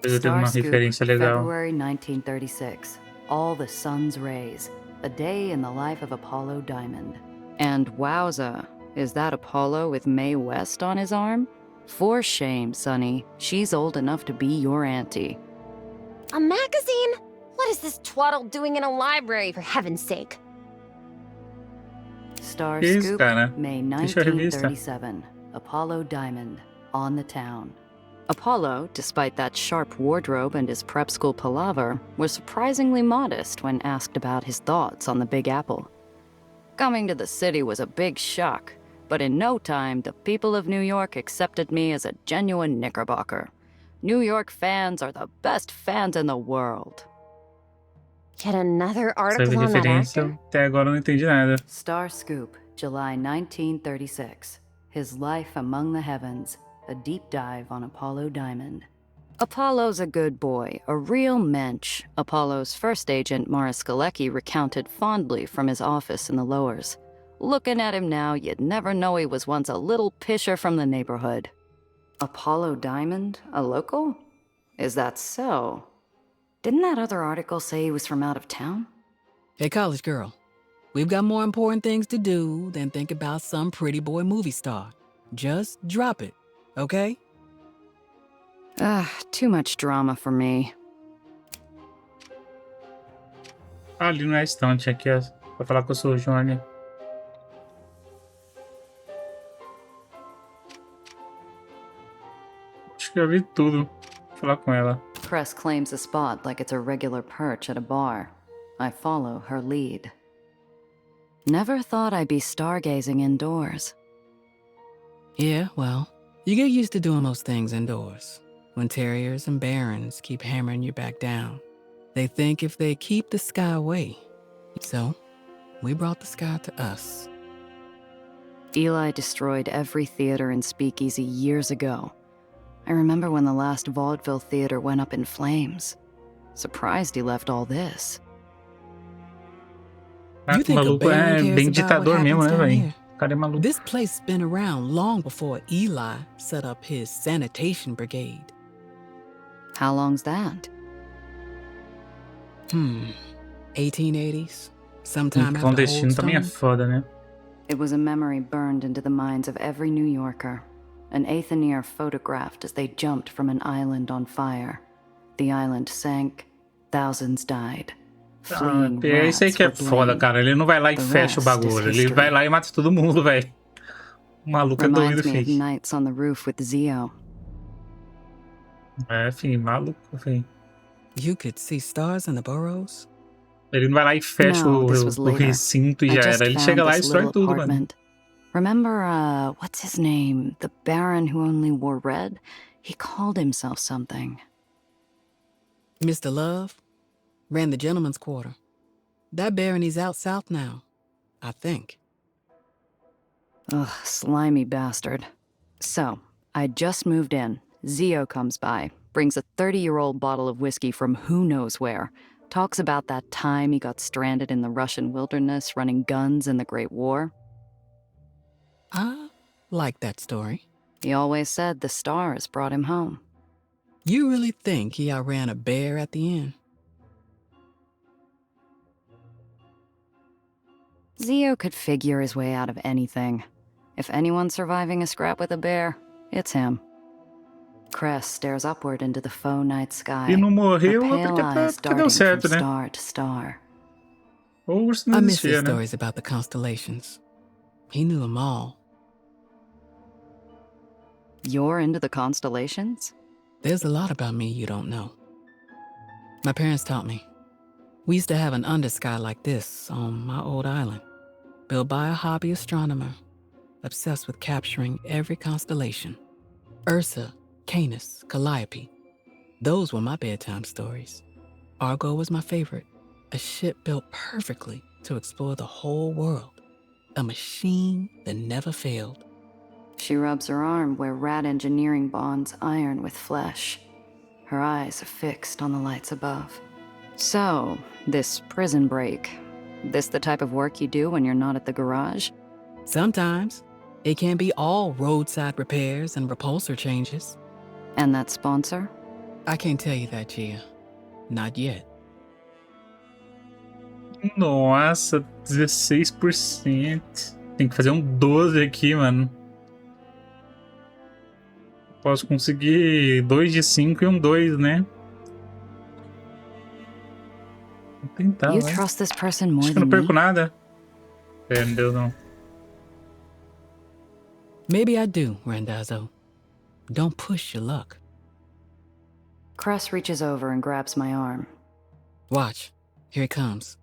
Depois eu tenho uma Star Scoop, referência legal. February 1936. All the sun's rays. A day in the life of Apollo Diamond. And wowza, is that Apollo with Mae West on his arm? For shame, Sonny. She's old enough to be your auntie. A magazine? What is this twaddle doing in a library, for heaven's sake? Star Que isso, Scoop, cara? May Deixa a revista. 1937. Apollo Diamond, on the town. Apollo, despite that sharp wardrobe and his prep school palaver, was surprisingly modest when asked about his thoughts on the Big Apple. Coming to the city was a big shock, but in no time, the people of New York accepted me as a genuine Knickerbocker. New York fans are the best fans in the world. Yet another Essa article on that referência, actor? até agora eu não entendi nada. Star Scoop, July 1936. His Life Among the Heavens, a deep dive on Apollo Diamond. Apollo's a good boy, a real mensch, Apollo's first agent, Morris Galecki, recounted fondly from his office in the lowers. Looking at him now, you'd never know he was once a little pisher from the neighborhood. Apollo Diamond? A local? Is that so? Didn't that other article say he was from out of town? Hey, college girl, we've got more important things to do than think about some pretty boy movie star. Just drop it, okay? Too much drama for me. Ali na estante aqui, ó, pra falar com o Sr. Johnny. Acho que eu vi tudo. Vou falar com ela. Cress claims a spot like it's a regular perch at a bar. I follow her lead. Never thought I'd be stargazing indoors. Yeah, well, you get used to doing those things indoors. When terriers and barons keep hammering you back down. They think if they keep the sky away. So, we brought the sky to us. Eli destroyed every theater and speakeasy years ago. I remember when the last vaudeville theater went up in flames. Surprised he left all this. Ah, You o think a maluco baron é cares bem about ditador what mesmo, happens né, down velho? here? O cara é maluco. This place has been around long before Eli set up his sanitation brigade. How long's that? 1880s? Sometime after Clandestino também é Holdstone? foda, né? It was a memory burned into the minds of every New Yorker. An Aether photographed as they jumped from an island on fire. The island sank, thousands died. Fleeing É isso aí rats que é were foda, blamed. cara. Ele não vai lá e The fecha o rest is bagulho. Ele history. vai lá e mata todo mundo, velho. O maluco é doido, Reminds me of filho. nights on the roof with Zio. É, filho, maluco, filho. You could see stars in the burrows? Ele não vai lá e fecha No, this was o later. recinto e I já just era. Ele found chega lá e this destrói little tudo, mano. apartment. Remember, what's his name? The Baron who only wore red? He called himself something. Mr. Love ran the gentleman's quarter. That barony's out south now, I think. Ugh, slimy bastard. So, I just moved in. Zio comes by, brings a 30-year-old bottle of whiskey from who knows where, talks about that time he got stranded in the Russian wilderness running guns in the Great War. I like that story. He always said the stars brought him home. You really think he outran a bear at the end? Zio could figure his way out of anything. If anyone's surviving a scrap with a bear, it's him. Cress stares upward into the faux night sky. E não her morreu, é pale porque, eyes porque deu darting certo, from né? star to star. O urso não I miss his existia, né? stories about the constellations. He knew them all. You're into the constellations? There's a lot about me you don't know. My parents taught me. We used to have an undersky like this on my old island, built by a hobby astronomer, obsessed with capturing every constellation. Ursa, Canis, Calliope. Those were my bedtime stories. Argo was my favorite, a ship built perfectly to explore the whole world. A machine that never failed. She rubs her arm where rat engineering bonds iron with flesh. Her eyes are fixed on the lights above. So, this prison break, this the type of work you do when you're not at the garage? Sometimes, it can be all roadside repairs and repulsor changes. And that sponsor? I can't tell you that, Gia. Not yet. Nossa, 16%. Tem que fazer um 12 aqui, mano. Posso conseguir 2 de 5 e um 2, né? Vou tentar, You vai. trust this person more Acho que eu than não perco me? nada. É, não deu não. Maybe I do, Randazzo. Don't push your luck. Cress reaches over and grabs my arm. Watch. Here it comes.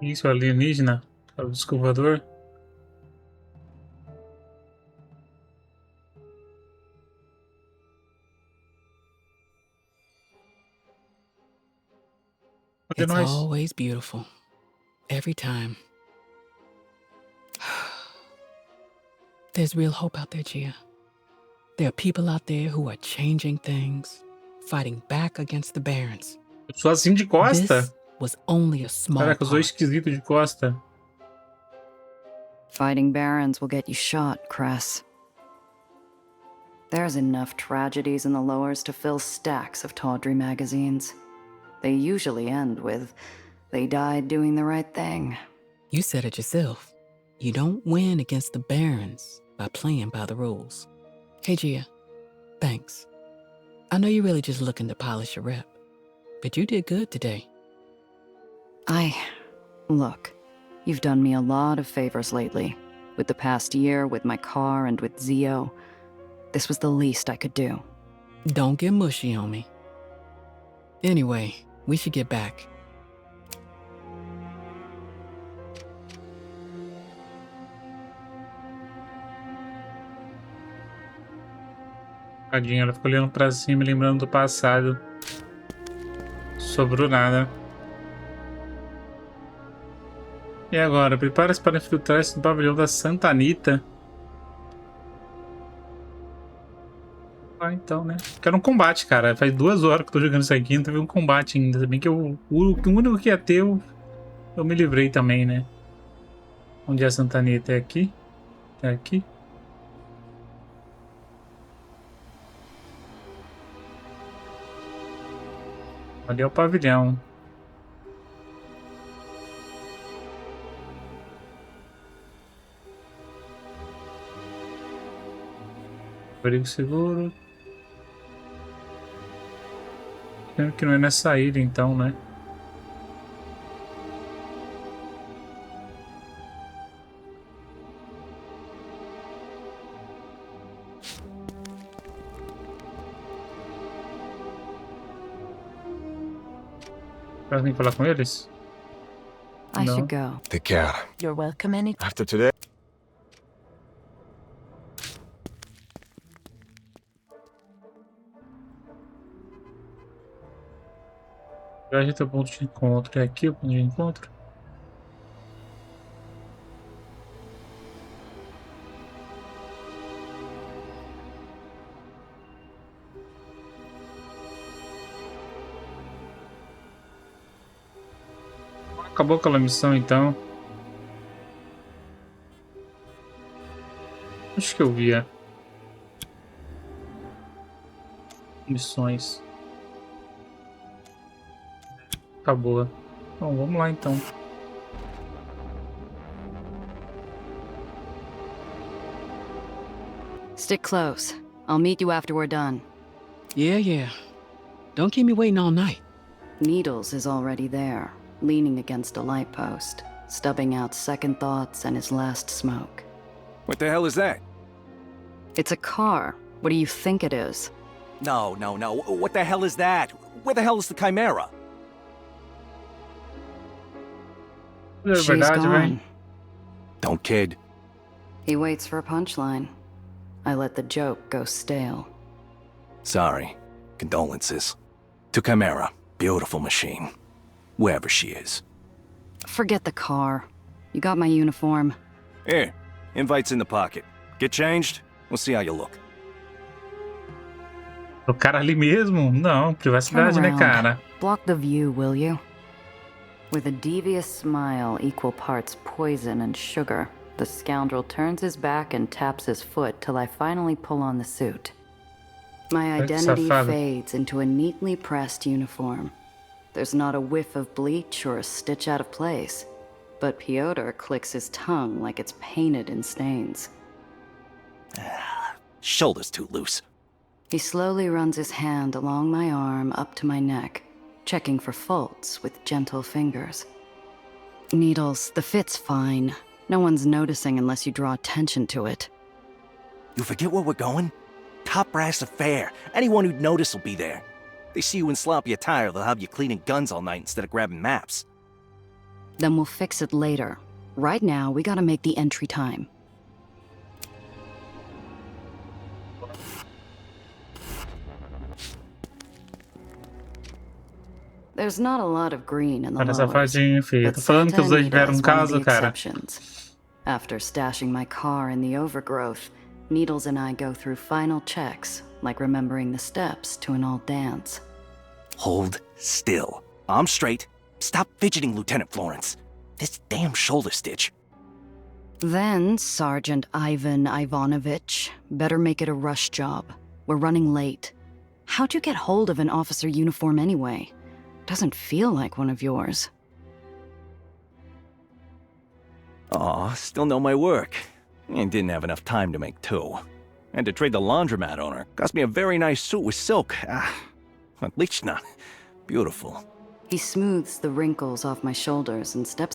Isso, alienígena. O descovador. Cadê It's nós? always beautiful. Every time. There's real hope out there, Gia. There are people out there who are changing things, fighting back against the Barons. Eu sou assim de costa? This was only a small Caraca, eu sou part. esquisito de costa. Fighting barons will get you shot, Cress. There's enough tragedies in the lowers to fill stacks of tawdry magazines. They usually end with, they died doing the right thing. You said it yourself. You don't win against the Barons by playing by the rules. Hey, Gia. Thanks. I know you're really just looking to polish your rep, but you did good today. Look, you've done me a lot of favors lately. With the past year, with my car, and with Zio. This was the least I could do. Don't get mushy on me. Anyway, we should get back. Tadinha, ela ficou olhando pra cima, lembrando do passado. Sobrou nada. E agora? Prepara-se para infiltrar-se no pavilhão da Santa Anita. Ah, então, né? Quero um combate, cara. Faz 2 horas que eu tô jogando isso aqui, não teve um combate ainda. Se bem que o único que ia ter, eu me livrei também, né? Onde é a Santa Anita? É aqui? É aqui? Ali é o pavilhão. Abrigo seguro. Lembro que não é nessa ilha então, né? Vai vir falar com eles? I No. should go. Take care. You're welcome any. After today. Já tem o ponto de encontro. É aqui o ponto de encontro? Acabou aquela missão então. Acho que eu via. Missões. Acabou. Bom, vamos lá então. Stick close. I'll meet you after we're done. Yeah. Don't keep me waiting all night. Needles is already there, leaning against a light post, stubbing out second thoughts and his last smoke. What the hell is that? It's a car. What do you think it is? No. What the hell is that? Where the hell is the Chimera? É She's verdade, gone. vai. Don't kid. He waits for a punchline. I let the joke go stale. Sorry. Condolences. To Chimera. Beautiful machine. Wherever she is. Forget the car. You got my uniform. Here. Invite's in the pocket. Get changed? We'll see how you look. O cara ali mesmo? Não, Turn privacidade, né, around. cara? Block the view, will you? With a devious smile equal parts poison and sugar, the scoundrel turns his back and taps his foot till I finally pull on the suit. My Que identity safado. fades into a neatly pressed uniform. There's not a whiff of bleach or a stitch out of place, but Piotr clicks his tongue like it's painted in stains. Shoulder's too loose. He slowly runs his hand along my arm up to my neck, checking for faults with gentle fingers. Needles, the fit's fine. No one's noticing unless you draw attention to it. You forget where we're going? Top brass affair. Anyone who'd notice will be there. They see you in sloppy attire, they'll have you cleaning guns all night instead of grabbing maps. Then we'll fix it later. Right now, we gotta make the entry time. There's not a lot of green in the Cara lowers, safadinho, filho. but Tô falando que Santa os dois Anita tiveram is um one of caso, the cara. exceptions. After stashing my car in the overgrowth, Needles and I go through final checks, like remembering the steps to an old dance. Hold still. I'm straight. Stop fidgeting, Lieutenant Florence. This damn shoulder stitch. Then, Sergeant Ivan Ivanovich, better make it a rush job. We're running late. How'd you get hold of an officer uniform anyway? Doesn't feel like one of yours. Aw, still know my work. And didn't have enough time to make two. Had to trade the laundromat owner. Cost me a very nice suit with silk. Отлично. Beautiful. He smooths the wrinkles off my shoulders and steps